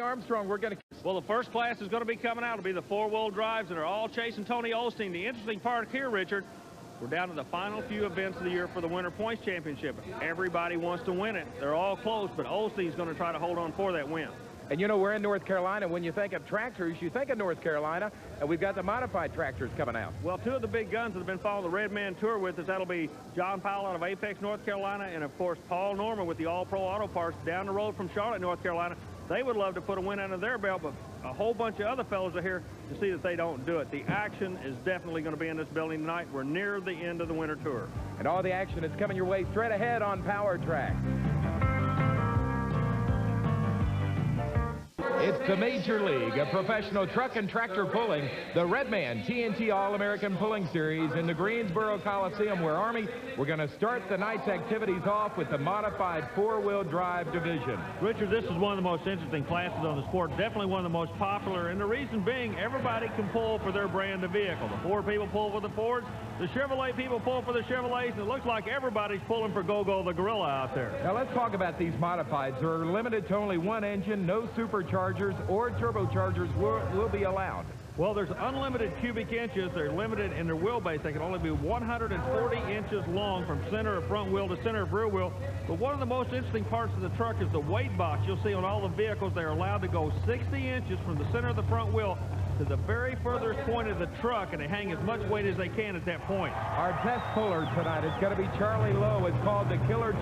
Armstrong, we're going to... Well, the first class is going to be coming out. It'll be the four-wheel drives that are all chasing Tony Osteen. The interesting part here, Richard, we're down to the final few events of the year for the Winter Points Championship. Everybody wants to win it. They're all close, but Osteen's going to try to hold on for that win. And you know, we're in North Carolina. When you think of tractors, you think of North Carolina, and we've got the modified tractors coming out. Well, two of the big guns that have been following the Red Man Tour with us, that'll be John Powell out of Apex, North Carolina, and, of course, Paul Norman with the All-Pro Auto Parts down the road from Charlotte, North Carolina. They would love to put a win under their belt, but a whole bunch of other fellows are here to see that they don't do it. The action is definitely going to be in this building tonight. We're near the end of the Winter Tour. And all the action is coming your way straight ahead on Powertrax. It's the Major League of Professional Truck and Tractor Pulling, the Redman TNT All-American Pulling Series in the Greensboro Coliseum, where, Army, we're going to start the night's activities off with the modified four-wheel drive division. Richard, this is one of the most interesting classes on the sport, definitely one of the most popular, and the reason being everybody can pull for their brand of vehicle. The Ford people pull for the Fords, the Chevrolet people pull for the Chevrolets, and it looks like everybody's pulling for Go-Go the Gorilla out there. Now let's talk about these modifieds. They're limited to only one engine, no superchargers or turbochargers will be allowed. Well, there's unlimited cubic inches. They're limited in their wheelbase. They can only be 140 inches long from center of front wheel to center of rear wheel. But one of the most interesting parts of the truck is the weight box. You'll see on all the vehicles they're allowed to go 60 inches from the center of the front wheel to the very furthest point of the truck, and they hang as much weight as they can at that point. Our test puller tonight is going to be Charlie Lowe. It's called the Killer 2.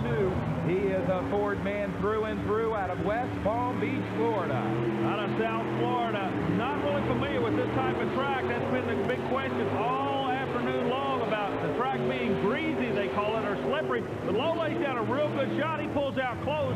He is a Ford man through and through out of West Palm Beach, Florida. Out of South Florida. Not really familiar with this type of track. That's been the big question all afternoon long about the track being greasy, they call it, or slippery. But Lowe lays down a real good shot. He pulls out close.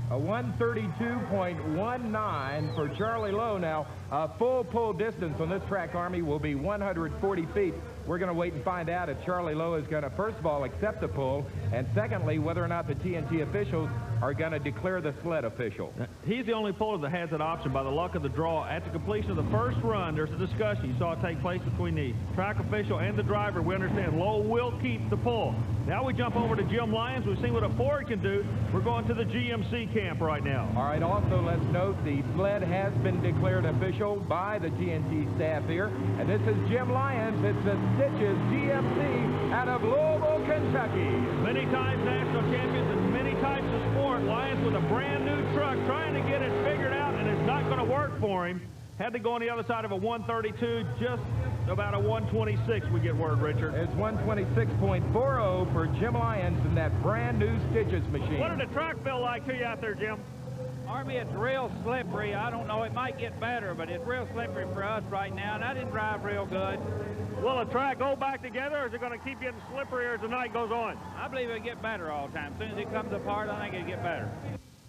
A 132.19 for Charlie Lowe. Now, a full pull distance on this track, Army, will be 140 feet. We're going to wait and find out if Charlie Lowe is going to, first of all, accept the pull, and secondly, whether or not the TNT officials are going to declare the sled official. He's the only puller that has that option by the luck of the draw. At the completion of the first run, there's a discussion. You saw it take place between the track official and the driver. We understand Lowe will keep the pull. Now we jump over to Jim Lyons. We've seen what a Ford can do. We're going to the GMC camp right now. All right, also let's note the sled has been declared official by the TNT staff here. And this is Jim Lyons. It's the Stitches GMC out of Louisville, Kentucky. Many times national champions in many types of sport. Lyons with a brand new truck trying to get it figured out, and it's not going to work for him. Had to go on the other side of a 132, just about a 126, we get word, Richard. It's 126.40 for Jim Lyons in that brand new Stitches machine. What did the track feel like to you out there, Jim? Army, it's real slippery. I don't know, it might get better, but it's real slippery for us right now, and I didn't drive real good. Will the track go back together, or is it going to keep getting slipperier as the night goes on? I believe it'll get better all the time. As soon as it comes apart, I think it'll get better.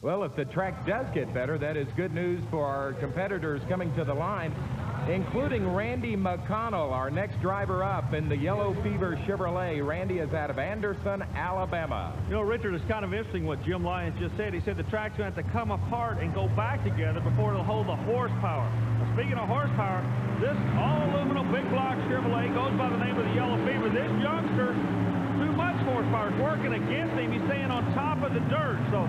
Well, if the track does get better, that is good news for our competitors coming to the line, including Randy McConnell, our next driver up in the Yellow Fever Chevrolet. Randy is out of Anderson, Alabama. You know, Richard, it's kind of interesting what Jim Lyons just said. He said the track's going to have to come apart and go back together before it'll hold the horsepower. Now, speaking of horsepower, this all-aluminum big block Chevrolet goes by the name of the Yellow Fever. This youngster, too much horsepower. It's working against him. He's staying on top of the dirt. So,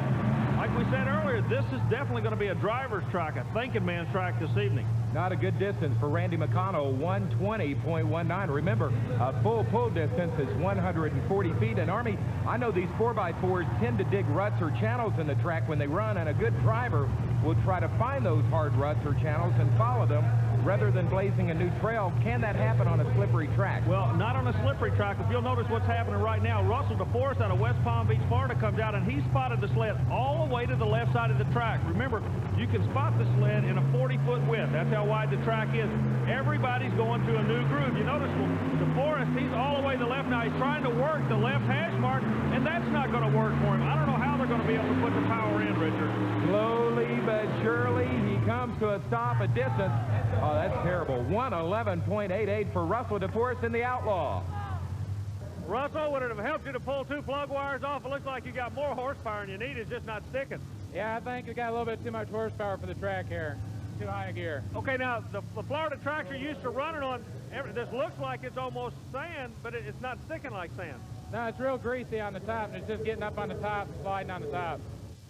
like we said earlier, this is definitely going to be a driver's track, a thinking man's track this evening. Not a good distance for Randy McConnell, 120.19. Remember, a full pull distance is 140 feet. And Army, I know these 4x4s tend to dig ruts or channels in the track when they run, and a good driver will try to find those hard ruts or channels and follow them rather than blazing a new trail. Can that happen on a slippery track? Well, not on a slippery track. If you'll notice what's happening right now, Russell DeForest out of West Palm Beach, Florida comes out, and he spotted the sled all the way to the left side of the track. Remember, you can spot the sled in a 40-foot width. That's how wide the track is. Everybody's going to a new groove. You notice DeForest, he's all the way to the left now. He's trying to work the left hash mark, and that's not going to work for him. I don't know how they're going to be able to put the power in, Richard. Slowly but surely, he comes to a stop, a distance. Oh, that's terrible. 111.88 for Russell DeForest in the Outlaw. Russell, would it have helped you to pull two plug wires off? It looks like you got more horsepower than you need. It's just not sticking. Yeah, I think we got a little bit too much horsepower for the track here. Too high a gear. Okay, now, the Florida tracks are used to running on, this looks like it's almost sand, but it's not sticking like sand. No, it's real greasy on the top, and it's just getting up on the top and sliding on the top.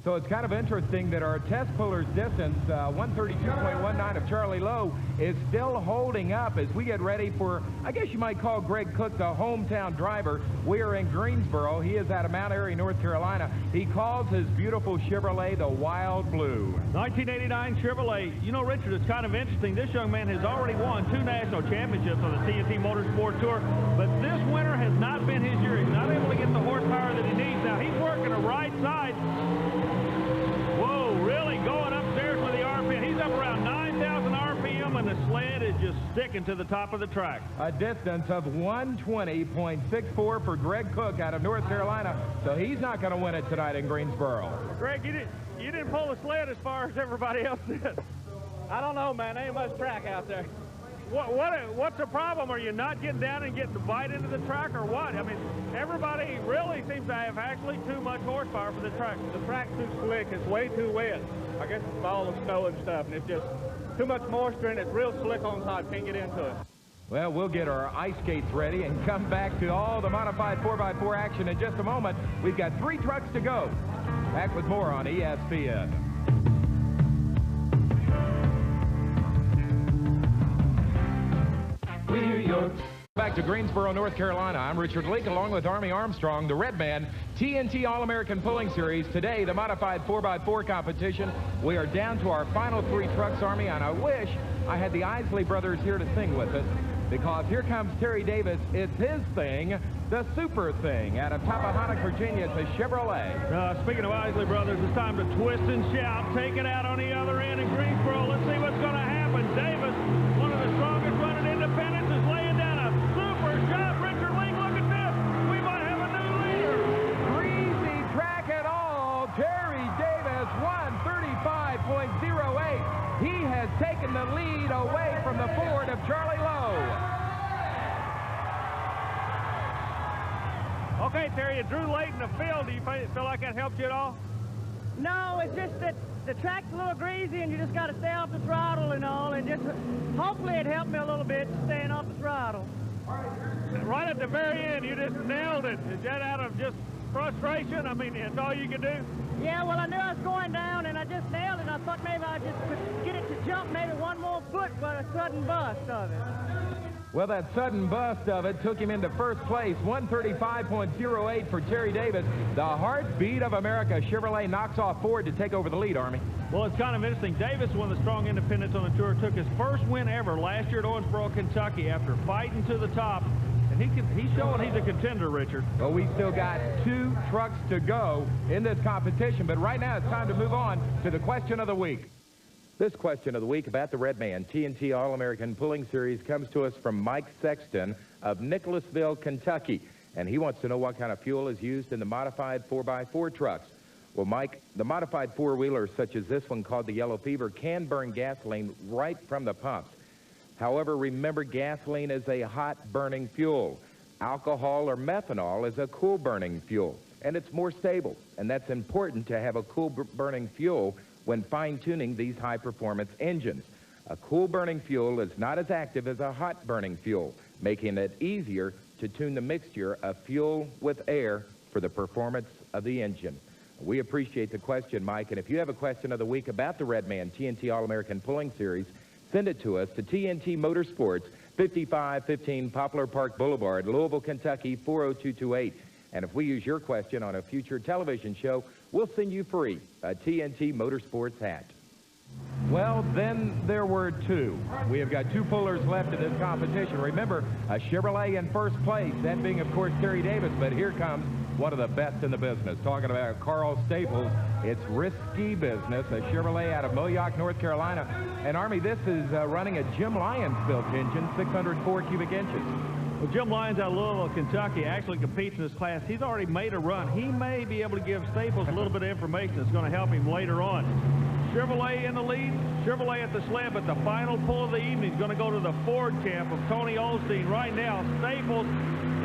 So it's kind of interesting that our test puller's distance, 132.19 of Charlie Lowe, is still holding up as we get ready for, I guess you might call Greg Cook the hometown driver. We are in Greensboro. He is out of Mount Airy, North Carolina. He calls his beautiful Chevrolet the Wild Blue. 1989 Chevrolet. You know, Richard, it's kind of interesting. This young man has already won 2 national championships on the TNT Motorsports Tour, but this winter has not been his year. He's not able to get the horsepower that he needs. Now, he's working the right side. Whoa, really going upstairs with the RPM. He's up around 9,000 RPM, and the sled is just sticking to the top of the track. A distance of 120.64 for Greg Cook out of North Carolina, so he's not going to win it tonight in Greensboro. Greg, you didn't pull the sled as far as everybody else did. I don't know, man. There ain't much track out there. What's the problem? Are you not getting down and getting the bite into the track, or what? I mean, everybody really seems to have actually too much horsepower for the track. The track's too slick. It's way too wet. I guess it's all the snow and stuff, and it's just too much moisture, and it's real slick on top. Can't get into it. Well, we'll get our ice skates ready and come back to all the modified 4x4 action in just a moment. We've got 3 trucks to go. Back with more on ESPN. We're your... Back to Greensboro, North Carolina. I'm Richard Leek along with Armstrong, the Red Man, TNT All-American Pulling Series. Today, the modified 4x4 competition. We are down to our final 3 trucks, Army, and I wish I had the Isley brothers here to sing with us, because here comes Terry Davis. It's his thing, the super thing. Out of Tappahannock, Virginia, it's a Chevrolet. Speaking of Isley brothers, it's time to twist and shout. Take it out on the other end in Greensboro. Let's see what's going to happen. Davis, one of the strongest running independents, is laying down a super shot. Richard Leek, look at this. We might have a new leader. Greasy track at all. Terry Davis, 135.08. He has taken the lead away from the Ford of Charlie Lowe. Okay, Terry, you drew late in the field. Do you feel like that helped you at all? No, it's just that the track's a little greasy and you just got to stay off the throttle and all, and just hopefully it helped me a little bit staying off the throttle. Right at the very end, you just nailed it. Is that out of just frustration? I mean, that's all you could do? Yeah, well, I knew I was going down and I just nailed it. And I thought maybe I just could get it to jump maybe 1 more foot, but a sudden bust of it. Well, that sudden bust of it took him into first place, 135.08 for Terry Davis. The heartbeat of America, Chevrolet knocks off Ford to take over the lead, Army. Well, it's kind of interesting. Davis, one of the strong independents on the tour, took his first win ever last year at Owensboro, Kentucky, after fighting to the top. And he's showing he's a contender, Richard. Well, we still got 2 trucks to go in this competition, but right now it's time to move on to the question of the week. This question of the week about the Red Man TNT All-American Pulling Series comes to us from Mike Sexton of Nicholasville, Kentucky. And he wants to know what kind of fuel is used in the modified 4x4 trucks. Well, Mike, the modified 4-wheelers such as this one called the Yellow Fever can burn gasoline right from the pumps. However, remember, gasoline is a hot-burning fuel. Alcohol or methanol is a cool-burning fuel, and it's more stable. And that's important to have a cool-burning fuel when fine-tuning these high-performance engines. A cool-burning fuel is not as active as a hot-burning fuel, making it easier to tune the mixture of fuel with air for the performance of the engine. We appreciate the question, Mike, and if you have a question of the week about the Red Man TNT All-American Pulling Series, send it to us to TNT Motorsports, 5515 Poplar Park Boulevard, Louisville, Kentucky, 40228. And if we use your question on a future television show, we'll send you free a TNT Motorsports hat. Well, then there were 2. We have got 2 pullers left in this competition. Remember, a Chevrolet in first place, that being, of course, Terry Davis, but here comes one of the best in the business. Talking about Carl Staples, it's risky business, a Chevrolet out of Moyock, North Carolina. And, Army, this is running a Jim Lyons built engine, 604 cubic inches. Well, Jim Lyons out of Louisville, Kentucky, actually competes in this class. He's already made a run. He may be able to give Staples a little bit of information that's going to help him later on. Chevrolet in the lead, Chevrolet at the sled, but the final pull of the evening is going to go to the Ford camp of Tony Olstein. Right now, Staples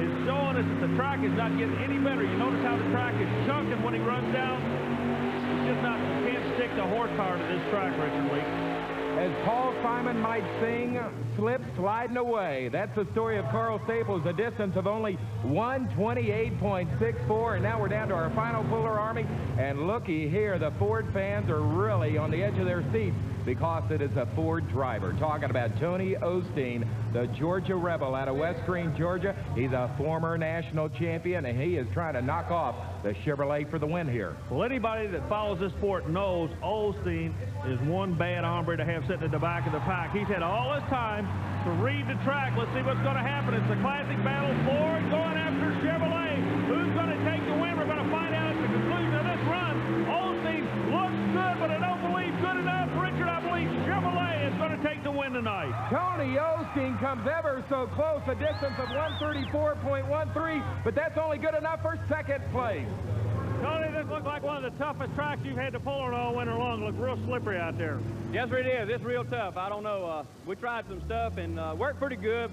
is showing us that the track is not getting any better. You notice how the track is chunking when he runs down? It's just not, can't stick the horsepower to this track, Richard Leek. as Paul Simon might sing, slip sliding away. That's the story of Carl Staples, a distance of only 128.64, and now we're down to our final puller, Army. And looky here, the Ford fans are really on the edge of their seats because it is a Ford driver. Talking about Tony Osteen, the Georgia Rebel out of West Green, Georgia. He's a former national champion, and he is trying to knock off the Chevrolet for the win here. Well, anybody that follows this sport knows Osteen is one bad hombre to have sitting at the back of the pack. He's had all his time to read the track. Let's see what's going to happen. It's a classic battle. Ford going after Chevrolet. Who's going to take the win? We're going to find out at the conclusion of this run. Osteen looks good, but I don't believe good enough. Richard, I believe Chevrolet is going to take the win tonight. Tony Osteen comes ever so close, a distance of 134.13, but that's only good enough for second place. Tony, this looks like one of the toughest tracks you've had to pull on all winter long. It looks real slippery out there. Yes, sir, it is. It's real tough. I don't know. We tried some stuff and worked pretty good.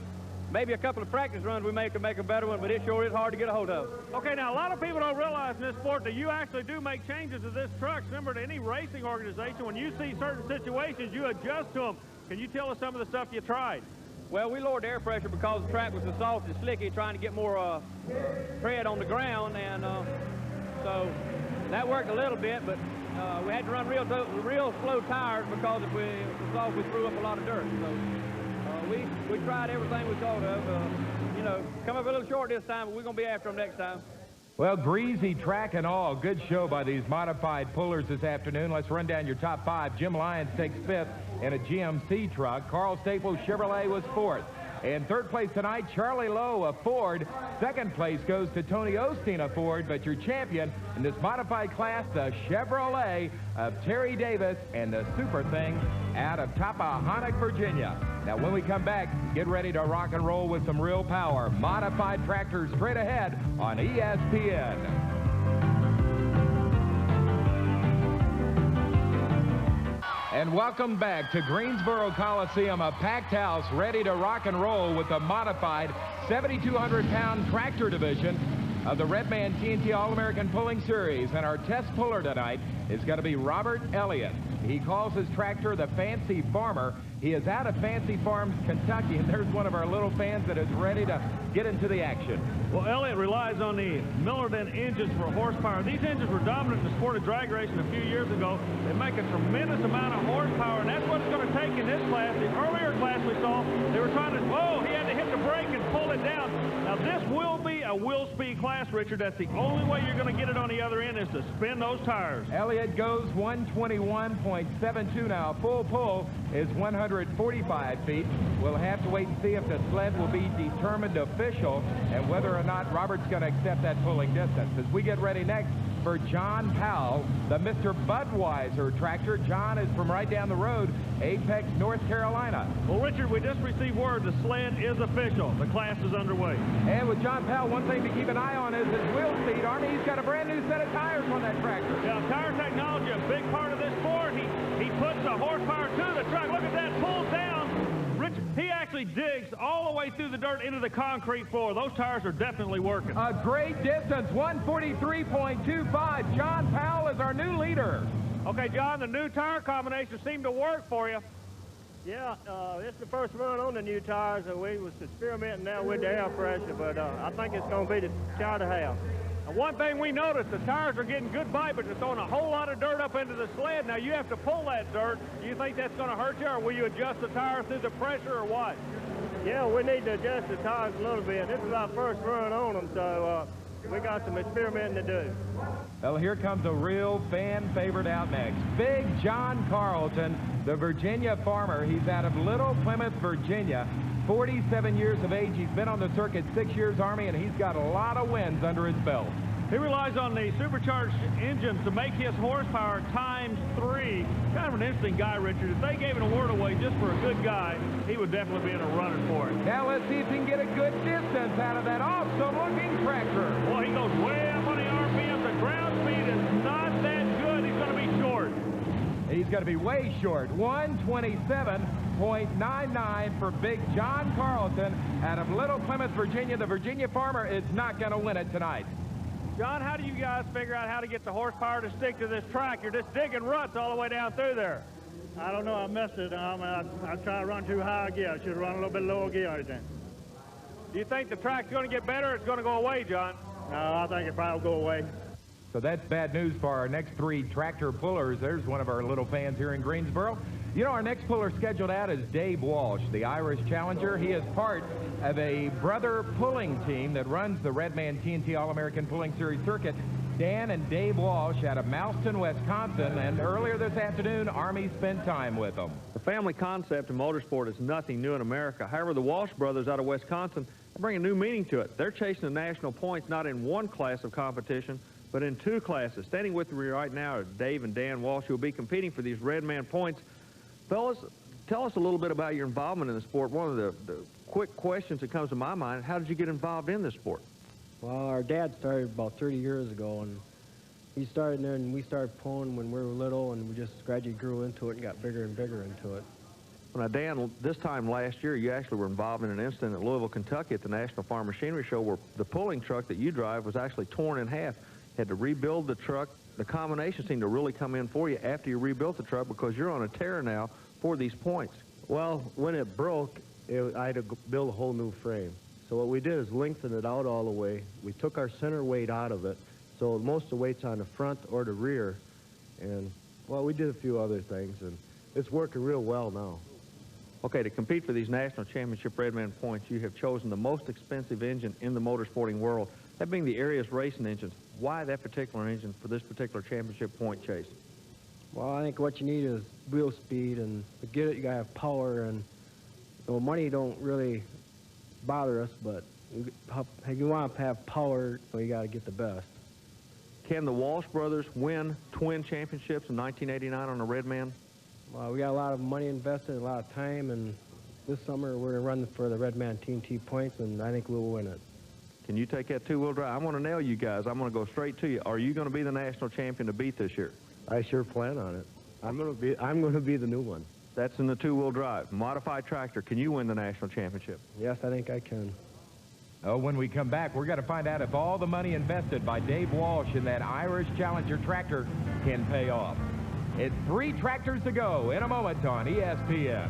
Maybe a couple of practice runs we could make a better one, but it sure is hard to get a hold of. Okay, now a lot of people don't realize in this sport that you actually do make changes to this truck. Remember, to any racing organization, when you see certain situations, you adjust to them. Can you tell us some of the stuff you tried? Well, we lowered the air pressure because the track was so soft and slicky, trying to get more tread on the ground, and so that worked a little bit, but we had to run real slow tires because if it was soft, we threw up a lot of dirt. So we tried everything we thought of. You know, come up a little short this time, but we're going to be after them next time. Well, greasy track and all. Good show by these modified pullers this afternoon. Let's run down your top five. Jim Lyons takes fifth in a GMC truck. Carl Staples Chevrolet was fourth. In third place tonight, Charlie Lowe of Ford. Second place goes to Tony Osteen of Ford, but your champion in this modified class, the Chevrolet of Terry Davis and the Super Thing out of Tappahannock, Virginia. Now, when we come back, get ready to rock and roll with some real power. Modified tractors straight ahead on ESPN. And welcome back to Greensboro Coliseum, a packed house ready to rock and roll with the modified 7,200-pound tractor division of the Redman TNT All-American Pulling Series. And our test puller tonight is going to be Robert Elliott. He calls his tractor the Fancy Farmer. He is out of Fancy Farms, Kentucky, and there's one of our little fans that is ready to get into the action. Well, Elliott relies on the Millerton engines for horsepower. These engines were dominant in the sport of drag racing a few years ago. They make a tremendous amount of horsepower, and that's what it's going to take in this class. The earlier class we saw, they were trying to, oh, he had to hit the brake and pull it down. Now, this will be a wheel speed class, Richard. That's the only way you're going to get it on the other end is to spin those tires. Elliott goes 121.72 now. Full pull is 145 feet. We'll have to wait and see if the sled will be determined official and whether or not Robert's going to accept that pulling distance. As we get ready next for John Powell, the Mr. Budweiser tractor. John is from right down the road, Apex, North Carolina. Well, Richard, we just received word the sled is official. The class is underway. And with John Powell, one thing to keep an eye on is his wheel speed. Army, he's got a brand new set of tires on that tractor. Yeah, tire technology, a big part of this sport. He puts the horsepower to the track. Look at that, pulls down. Rich, he actually digs all the way through the dirt into the concrete floor. Those tires are definitely working. A great distance, 143.25. John Powell is our new leader. Okay, John, the new tire combination seemed to work for you. Yeah, it's the first run on the new tires, and we was experimenting now with the air pressure, but I think it's going to be the tire to have. And one thing we noticed, the tires are getting good bite, but they're throwing a whole lot of dirt up into the sled. Now, you have to pull that dirt. Do you think that's going to hurt you, or will you adjust the tire through the pressure, or what? Yeah, we need to adjust the tires a little bit. This is our first run on them, so we got some experimenting to do. Well, here comes a real fan favorite out next. Big John Carlton, the Virginia farmer. He's out of Little Plymouth, Virginia. 47 years of age. He's been on the circuit 6 years, Army, and he's got a lot of wins under his belt. He relies on the supercharged engines to make his horsepower times 3. Kind of an interesting guy, Richard. If they gave an award away just for a good guy, he would definitely be in a running for it. Now let's see if he can get a good distance out of that awesome-looking tractor. Well, he goes way up on the RPM. The ground speed is not that good. He's going to be short. He's going to be way short. 127.99 for Big John Carlton out of Little Plymouth, Virginia. The Virginia farmer is not going to win it tonight. John, how do you guys figure out how to get the horsepower to stick to this track? You're just digging ruts all the way down through there. I don't know. I missed it. I tried to run too high a gear. I should have run a little bit lower gear, I think. Do you think the track's going to get better or it's going to go away, John? No, I think it probably will go away. So that's bad news for our next 3 tractor pullers. There's one of our little fans here in Greensboro. You know, our next puller scheduled out is Dave Walsh, the Irish Challenger. He is part of a brother pulling team that runs the Redman TNT All-American Pulling Series circuit. Dan and Dave Walsh out of Mouston, Wisconsin, and earlier this afternoon, Army spent time with them. The family concept in motorsport is nothing new in America. However, the Walsh brothers out of Wisconsin bring a new meaning to it. They're chasing the national points not in one class of competition, but in 2 classes. Standing with me right now are Dave and Dan Walsh, who will be competing for these Redman points. Fellas, tell us a little bit about your involvement in the sport. One of the quick questions that comes to my mind, how did you get involved in this sport? Well, our dad started about 30 years ago, and he started there, and we started pulling when we were little, and we just gradually grew into it and got bigger and bigger into it. Now, Dan, this time last year, you actually were involved in an incident at Louisville, Kentucky at the National Farm Machinery Show where the pulling truck that you drive was actually torn in half. Had to rebuild the truck. The combination seemed to really come in for you after you rebuilt the truck because you're on a tear now for these points. Well, when it broke, I had to build a whole new frame. So what we did is lengthen it out all the way. We took our center weight out of it, so most of the weight's on the front or the rear. And, well, we did a few other things, and it's working real well now. Okay, to compete for these national championship Redman points, you have chosen the most expensive engine in the motorsporting world, that being the Arias racing engines. Why that particular engine for this particular championship point chase? Well, I think what you need is wheel speed, and to get it, you gotta have power, and you know, money don't really bother us, but if you want to have power, well, you gotta get the best. Can the Walsh brothers win twin championships in 1989 on the Redman? Well, we got a lot of money invested, a lot of time, and this summer we're gonna run for the Redman TNT points, and I think we'll win it. Can you take that 2-wheel drive? I want to nail you guys. I'm going to go straight to you. Are you going to be the national champion to beat this year? I sure plan on it. I'm going to be the new one. That's in the 2-wheel drive. Modified tractor. Can you win the national championship? Yes, I think I can. Oh, when we come back, we're going to find out if all the money invested by Dave Walsh in that Irish Challenger tractor can pay off. It's 3 tractors to go in a moment on ESPN.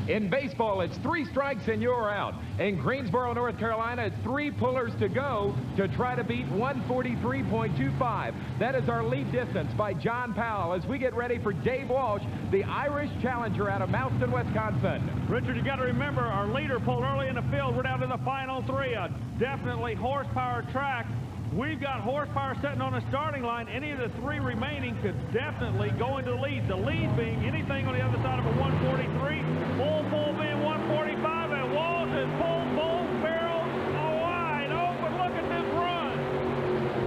In baseball, it's 3 strikes and you're out. In Greensboro, North Carolina, it's 3 pullers to go to try to beat 143.25. That is our lead distance by John Powell as we get ready for Dave Walsh, the Irish Challenger out of Mouston, Wisconsin. Richard, you got to remember, our leader pulled early in the field. We're down to the final 3. A definitely horsepower track. We've got horsepower sitting on the starting line. Any of the 3 remaining could definitely go into the lead. The lead being anything on the other side of a 143, full being 145, and Walsh is full barrels wide open. Look at this run.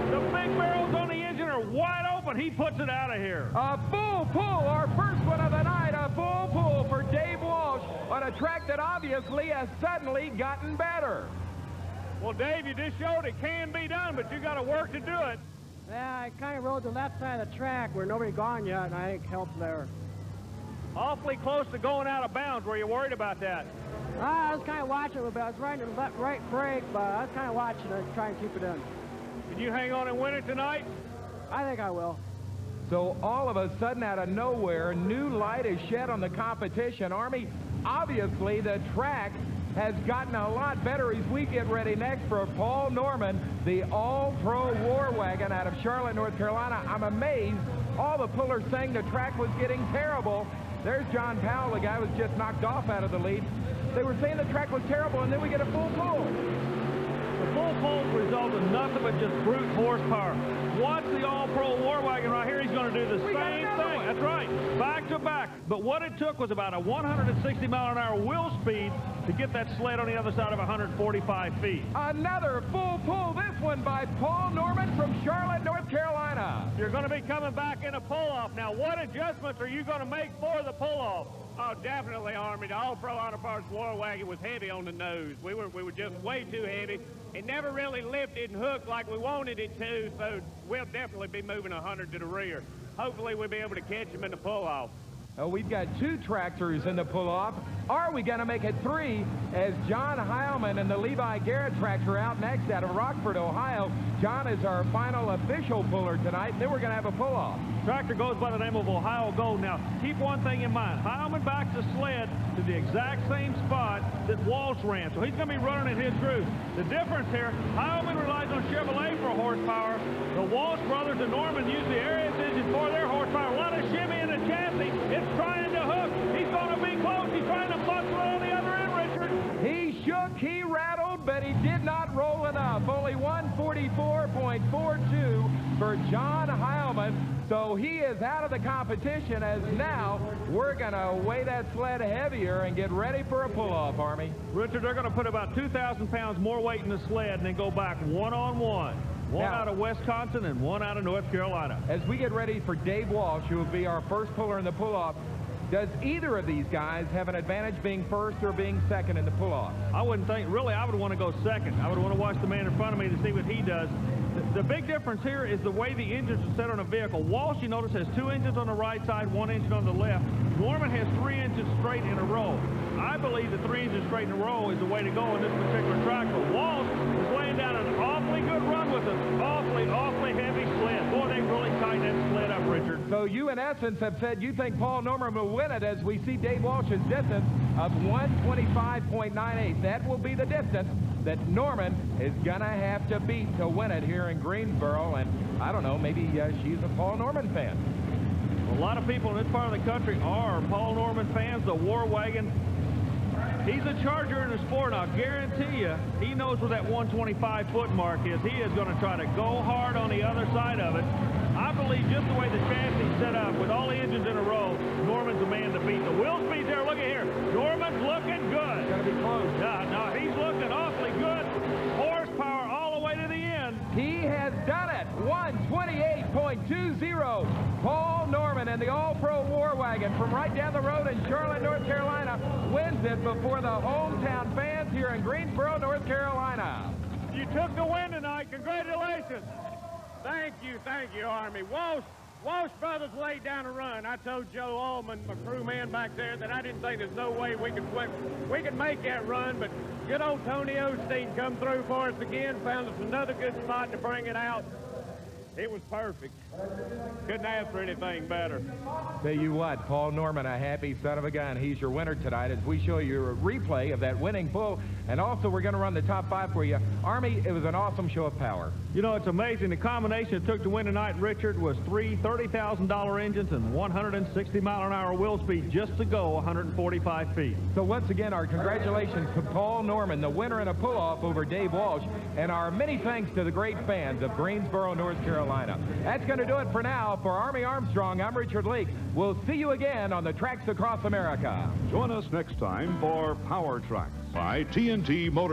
The big barrels on the engine are wide open. He puts it out of here. A full pull, our first one of the night, a full pull for Dave Walsh on a track that obviously has suddenly gotten better. Well, Dave, you just showed it can be done, but you got to work to do it. Yeah, I kind of rode the left side of the track where nobody gone yet, and I think helped there. Awfully close to going out of bounds. Were you worried about that? I was kind of watching a little bit. I was riding the left, right brake, but I was kind of watching it, trying to keep it in. Can you hang on and win it tonight? I think I will. So all of a sudden, out of nowhere, new light is shed on the competition. Army, obviously the track has gotten a lot better as we get ready next for Paul Norman, the all-pro war wagon out of Charlotte, North Carolina. I'm amazed. All the pullers saying the track was getting terrible. There's John Powell, the guy was just knocked off out of the lead. They were saying the track was terrible, and then we get a full pull. The full pull result is nothing but just brute horsepower. Watch the all-pro war wagon right here. He's going to do the same thing. That's right, back to back. But what it took was about a 160-mile-an-hour wheel speed to get that sled on the other side of 145 feet. Another full pull, this one by Paul Norman from Charlotte, North Carolina. You're going to be coming back in a pull-off. Now, what adjustments are you going to make for the pull-off? Oh, definitely, Army. The all-pro auto parts war wagon was heavy on the nose. We were just way too heavy. It never really lifted and hooked like we wanted it to, so we'll definitely be moving 100 to the rear. Hopefully, we'll be able to catch him in the pull-off. We've got 2 tractors in the pull-off. Are we going to make it 3 as John Heilman and the Levi Garrett tractor out next out of Rockford, Ohio. John is our final official puller tonight. Then we're going to have a pull-off. Tractor goes by the name of Ohio Gold. Now, keep one thing in mind. Heilman backs the sled to the exact same spot that Walsh ran, so he's going to be running in his groove. The difference here, Heilman relies on Chevrolet for horsepower. The Walsh brothers and Norman use the Arias engine for their horsepower. A lot of shimmy in the chassis. It's trying to hook. He's going to be close. He's trying to muscle it on the other end, Richard. He shook, he rattled, but he did not roll enough. Only 144.42 for John Heilman. So he is out of the competition, as now we're going to weigh that sled heavier and get ready for a pull-off, Army. Richard, they're going to put about 2,000 pounds more weight in the sled and then go back one-on-one. One out of Wisconsin and one out of North Carolina. As we get ready for Dave Walsh, who will be our first puller in the pull-off, does either of these guys have an advantage being first or being second in the pull-off? I wouldn't think. Really, I would want to go second. I would want to watch the man in front of me to see what he does. The big difference here is the way the engines are set on a vehicle. Walsh, you notice, has 2 engines on the right side, 1 engine on the left. Norman has 3 engines straight in a row. I believe the 3 engines straight in a row is the way to go on this particular track. But Walsh is laying down an awfully good run with an awfully heavy sled. Boy, they really tightened that sled up, Richard. So you, in essence, have said you think Paul Norman will win it, as we see Dave Walsh's distance of 125.98. That will be the distance that Norman is going to have to beat to win it here in Greensboro. And I don't know, maybe she's a Paul Norman fan. A lot of people in this part of the country are Paul Norman fans. The War Wagon, he's a charger in the sport, and I'll guarantee you he knows where that 125-foot mark is. He is going to try to go hard on the other side of it. I believe just the way the chassis is set up with all the engines in a row, Norman's the man to beat. The wheel speed's there. Look at here. Norman's looking good. It's going to be close. No, he's looking awfully good. Horsepower all the way to the end. He has done it. 128.20. Paul Norman in the All-Pro War Wagon from right down the road in Charlotte, North Carolina, wins it before the hometown fans here in Greensboro, North Carolina. You took the win tonight. Congratulations. Thank you, Army. Walsh brothers laid down a run. I told Joe Allman, my crewman back there, that I didn't think there's no way we could make that run, but good old Tony Osteen come through for us again, found us another good spot to bring it out. It was perfect. Couldn't ask for anything better. Tell you what, Paul Norman, a happy son of a gun. He's your winner tonight as we show you a replay of that winning pull. And also, we're going to run the top 5 for you. Army, it was an awesome show of power. You know, it's amazing. The combination it took to win tonight, Richard, was 3 $30,000 engines and 160-mile-an-hour wheel speed just to go 145 feet. So once again, our congratulations to Paul Norman, the winner in a pull-off over Dave Walsh, and our many thanks to the great fans of Greensboro, North Carolina. That's going to do it for now. For Army Armstrong, I'm Richard Leek. We'll see you again on the tracks across America. Join us next time for Powertrax by TNT Motorsports.